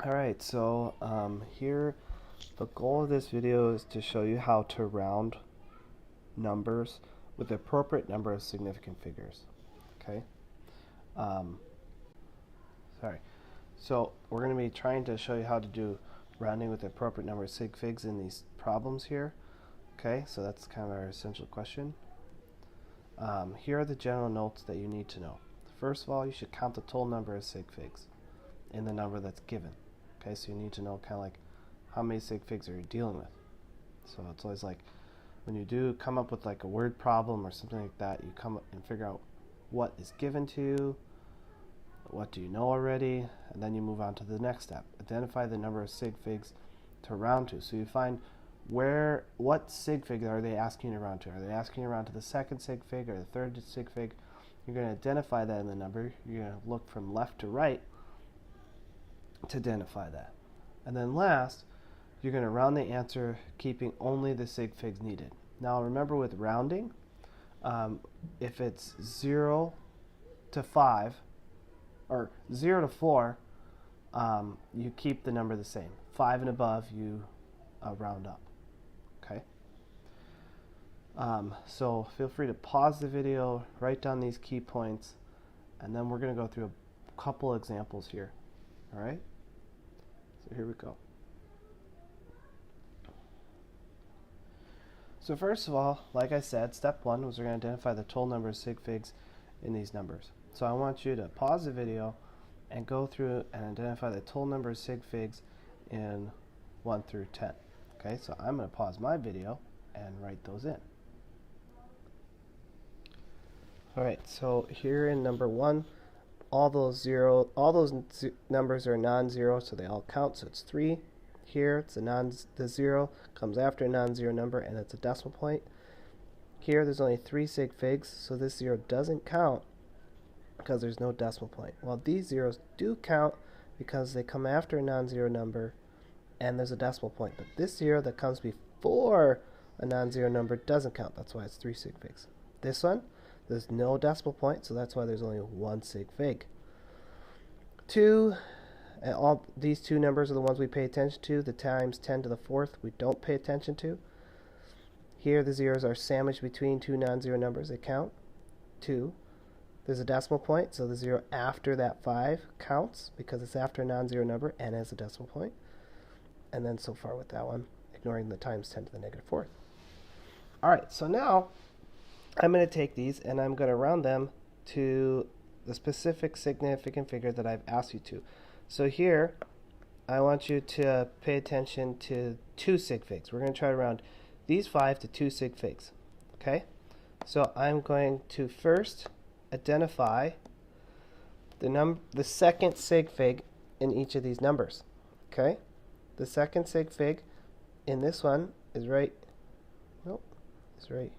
Alright, so here the goal of this video is to show you how to round numbers with the appropriate number of significant figures. Okay? Um, sorry. So we're going to be trying to show you how to do rounding with the appropriate number of sig figs in these problems here. Okay, so that's kind of our essential question. Here are the general notes that you need to know. First of all, you should count the total number of sig figs in the number that's given. Okay, so you need to know kind of like how many sig figs are you dealing with. So it's always like when you do come up with like a word problem or something like that, you come up and figure out what is given to you, what do you know already, and then you move on to the next step. Identify the number of sig figs to round to. So you find what sig fig are they asking you to round to? Are they asking you to round to the second sig fig or the third sig fig? You're going to identify that in the number. You're going to look from left to right to identify that. And then last, you're going to round the answer keeping only the sig figs needed. Now remember with rounding, if it's 0 to 5 or 0 to 4, you keep the number the same. 5 and above, you round up. Okay? So feel free to pause the video, write down these key points, and then we're going to go through a couple examples here. All right? So here we go. So first of all, like I said, step one was we're going to identify the total number of sig figs in these numbers. So I want you to pause the video and go through and identify the total number of sig figs in 1 through 10. Okay, so I'm going to pause my video and write those in. Alright, so here in number 1, all those numbers are non-zero, so they all count, so it's 3. Here, it's the 0 comes after a non-zero number, and it's a decimal point. Here, there's only 3 sig figs, so this 0 doesn't count because there's no decimal point. Well, these zeros do count because they come after a non-zero number, and there's a decimal point. But this 0 that comes before a non-zero number doesn't count. That's why it's 3 sig figs. This one, there's no decimal point, so that's why there's only 1 sig fig. 2. And all these two numbers are the ones we pay attention to. The times 10 to the 4th we don't pay attention to. Here the zeros are sandwiched between two non-zero numbers. They count. 2. There's a decimal point, so the 0 after that 5 counts because it's after a non-zero number and has a decimal point. And then so far with that one, ignoring the times 10 to the negative 4th. Alright, so now I'm going to take these and I'm going to round them to the specific significant figure that I've asked you to. So here, I want you to pay attention to 2 sig figs. We're going to try to round these 5 to 2 sig figs. Okay? So I'm going to first identify the second sig fig in each of these numbers. Okay? The second sig fig in this one is right. Nope, it's right.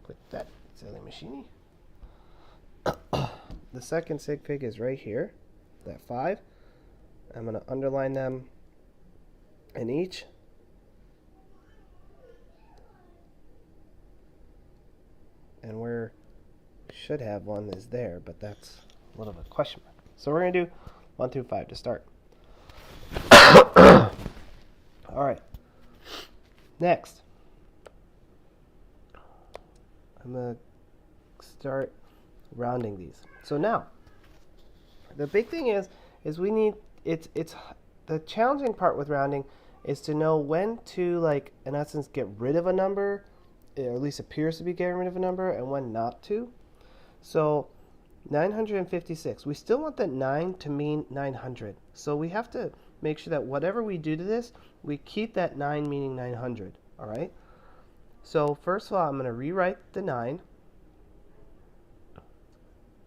Quit that silly machine. The second sig fig is right here. That 5. I'm going to underline them in each. And where we should have one is there, but that's a little bit question mark. So we're going to do 1 through 5 to start. Alright. Next. I'm going to start rounding these. So now, the big thing is we need it's the challenging part with rounding is to know when to, like, in essence, get rid of a number, or at least appears to be getting rid of a number, and when not to. So 956, we still want that 9 to mean 900. So we have to make sure that whatever we do to this, we keep that 9 meaning 900. All right. So first of all, I'm going to rewrite the 9.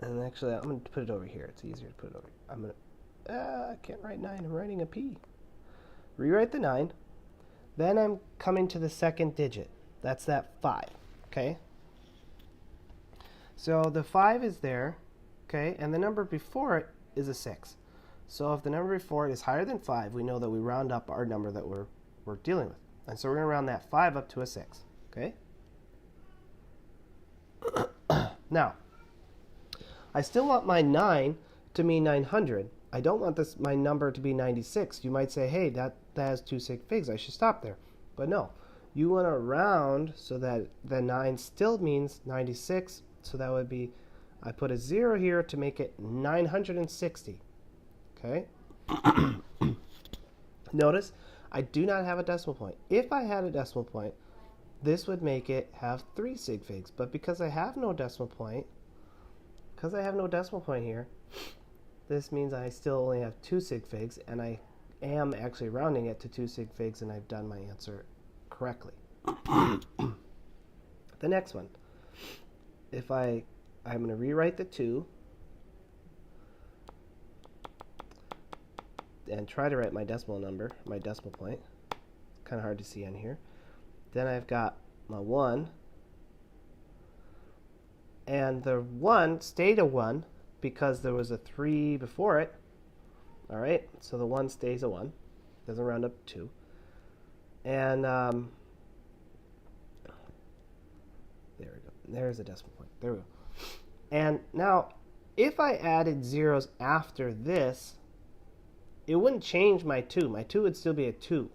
And actually, I'm going to put it over here. It's easier to put it over here. I'm going to, I can't write 9. I'm writing a P. Rewrite the 9. Then I'm coming to the second digit. That's that 5. Okay? So the 5 is there. Okay? And the number before it is a 6. So if the number before it is higher than 5, we know that we round up our number that we're dealing with. And so we're going to round that 5 up to a 6. Okay? Now, I still want my 9 to mean 900. I don't want my number to be 96. You might say, hey, that has 2 sig figs. I should stop there. But no. You want to round so that the 9 still means 96. So that would be, I put a 0 here to make it 960. Okay? Notice, I do not have a decimal point. If I had a decimal point, this would make it have 3 sig figs. But because I have no decimal point, here, this means I still only have 2 sig figs, and I am actually rounding it to 2 sig figs, and I've done my answer correctly. The next one, I'm going to rewrite the 2 and try to write my decimal number, my decimal point. It's kind of hard to see on here. Then I've got my 1, and the 1 stayed a 1 because there was a 3 before it. All right, so the 1 stays a 1, doesn't round up to 2. And there we go. There's a decimal point. There we go. And now, if I added zeros after this, it wouldn't change my 2. My 2 would still be a 2.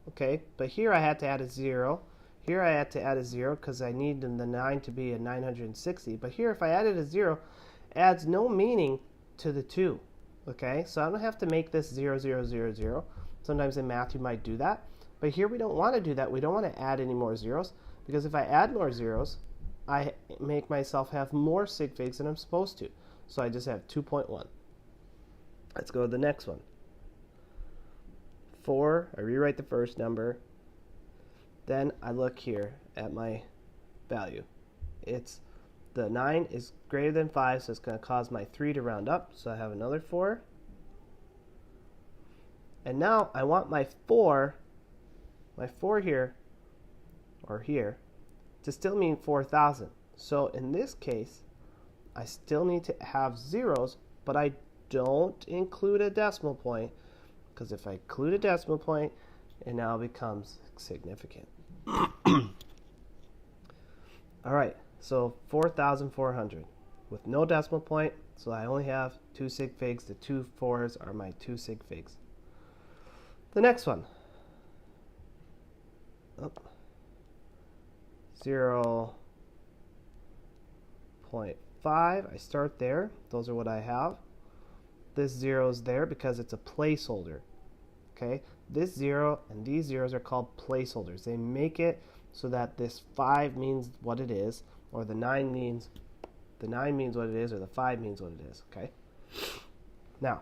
Okay, but here I had to add a 0. Here I had to add a 0 because I need the 9 to be a 960. But here, if I added a 0, it adds no meaning to the 2. Okay, so I don't have to make this 0, 0, 0, 0. Sometimes in math you might do that. But here we don't want to do that. We don't want to add any more zeros, because if I add more zeros, I make myself have more sig figs than I'm supposed to. So I just have 2.1. Let's go to the next one. 4, I rewrite the first number. Then I look here at my value. The 9 is greater than 5, so it's going to cause my 3 to round up. So I have another 4. And now I want my 4 here, or here, to still mean 4,000. So in this case, I still need to have zeros, but I don't include a decimal point, because if I include a decimal point, it now becomes significant. All right, so 4,400 with no decimal point, so I only have 2 sig figs. The 2 4s are my 2 sig figs. The next one. 0.5, I start there. Those are what I have. This 0 is there because it's a placeholder. Okay, this 0 and these zeros are called placeholders. They make it so that this 5 means what it is, or the 9 means what it is, or the 5 means what it is. Okay. Now,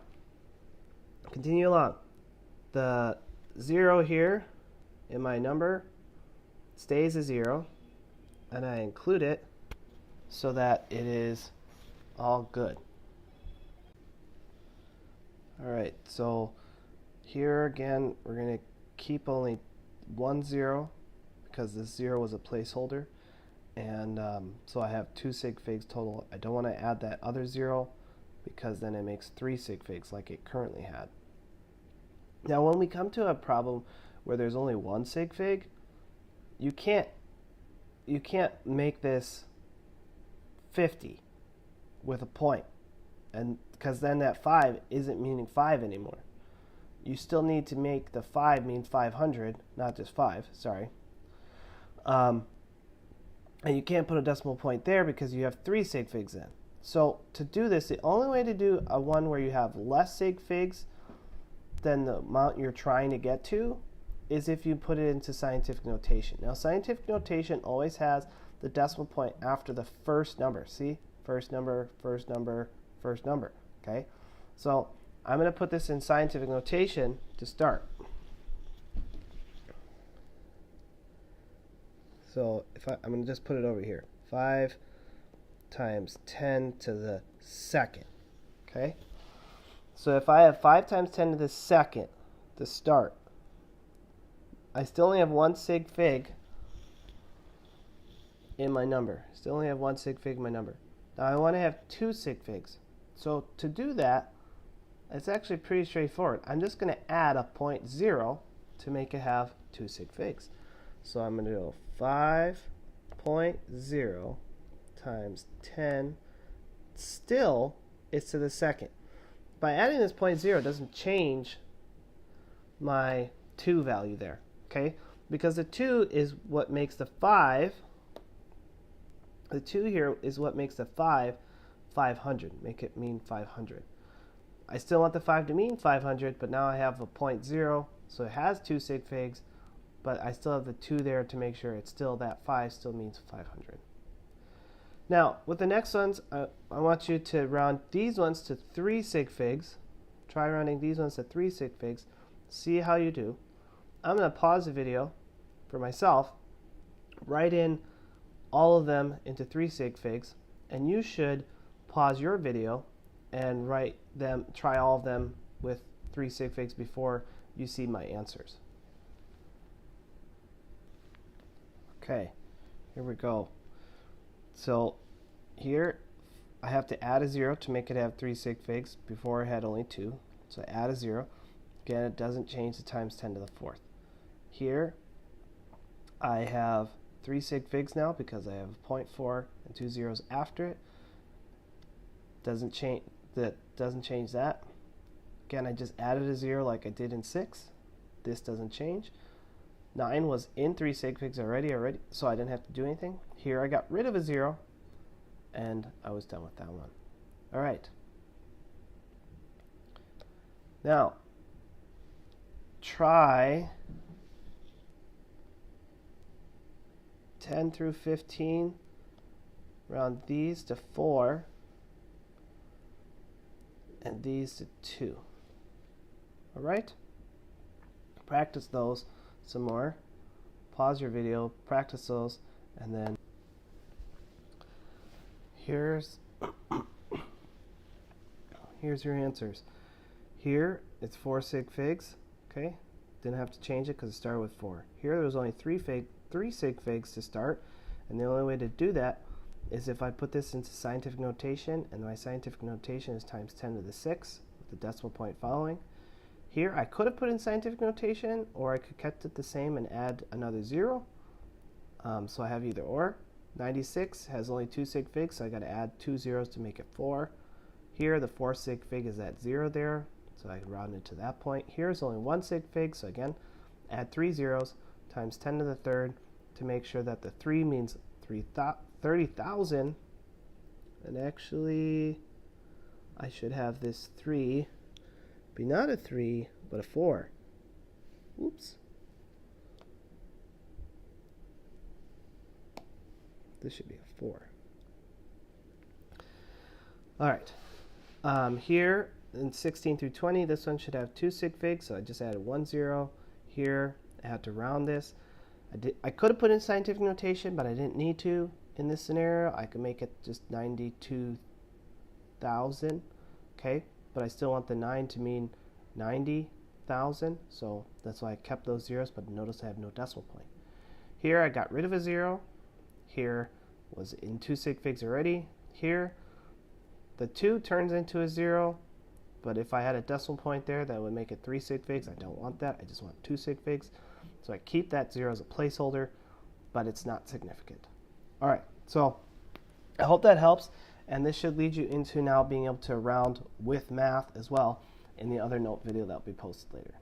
continue along. The 0 here in my number stays a 0, and I include it so that it is all good. All right, so here again, we're going to keep only 1 0 because this 0 was a placeholder, and so I have 2 sig figs total. I don't want to add that other 0 because then it makes 3 sig figs like it currently had. Now, when we come to a problem where there's only 1 sig fig, you can't make this 50 with a point, and because then that 5 isn't meaning 5 anymore. You still need to make the 5 mean 500, not just 5, sorry. And you can't put a decimal point there because you have 3 sig figs in. So to do this, the only way to do a one where you have less sig figs than the amount you're trying to get to is if you put it into scientific notation. Now, scientific notation always has the decimal point after the first number. See? First number, first number, first number. Okay? So I'm going to put this in scientific notation to start. So I'm going to just put it over here. 5 times 10 to the second. Okay? So if I have 5 times 10 to the second to start, I still only have 1 sig fig in my number. Still only have 1 sig fig in my number. Now I want to have 2 sig figs. So to do that, it's actually pretty straightforward. I'm just going to add a 0.0 to make it have 2 sig figs. So I'm going to go 5.0 times 10. Still, it's to the second. by adding this 0.0, it doesn't change my 2 value there, okay? Because the 2 is what makes the 5, the 2 here is what makes the 5 500, make it mean 500. I still want the 5 to mean 500, but now I have a 0.0, so it has 2 sig figs, but I still have the 2 there to make sure it's still that 5 still means 500. Now, with the next ones, I want you to round these ones to 3 sig figs. Try rounding these ones to 3 sig figs. See how you do. I'm going to pause the video for myself, write in all of them into 3 sig figs, and you should pause your video and write them, try all of them with 3 sig figs before you see my answers. Okay, here we go. So here I have to add a 0 to make it have 3 sig figs. Before I had only 2, so I add a 0. Again, it doesn't change the times 10 to the 4th. Here I have 3 sig figs now because I have 0.4 and 2 zeros after it. Doesn't change that. Again, I just added a 0 like I did in 6. This doesn't change. 9 was in 3 sig figs already, so I didn't have to do anything. Here I got rid of a 0, and I was done with that one. All right. Now, try 10 through 15, round these to 4, and these to 2. All right? Practice those some more. Pause your video, practice those, and then here's your answers. Here it's 4 sig figs, okay? Didn't have to change it because it started with 4. Here there was only 3 sig figs to start, and the only way to do that is if I put this into scientific notation, and my scientific notation is times 10 to the 6 with the decimal point following. Here I could have put in scientific notation, or I could kept it the same and add another 0. So I have either or. 96 has only 2 sig figs, so I got to add 2 zeros to make it 4. Here the 4 sig fig is at 0 there, so I can round it to that point. Here's only 1 sig fig, so again, add 3 zeros times 10 to the 3rd to make sure that the 3 means 30,000. And actually, I should have this 3 be not a 3, but a 4. Oops. This should be a 4. All right. Here in 16 through 20, this one should have 2 sig figs, so I just added 1 0. Here, I had to round this. I could have put in scientific notation, but I didn't need to in this scenario. I could make it just 92,000, okay? But I still want the 9 to mean 90,000, so that's why I kept those zeros, but notice I have no decimal point. Here I got rid of a 0. Here was in 2 sig figs already. Here the 2 turns into a 0, but if I had a decimal point there, that would make it 3 sig figs. I don't want that. I just want 2 sig figs. So I keep that 0 as a placeholder, but it's not significant. All right, so I hope that helps, and this should lead you into now being able to round with math as well in the other note video that will be posted later.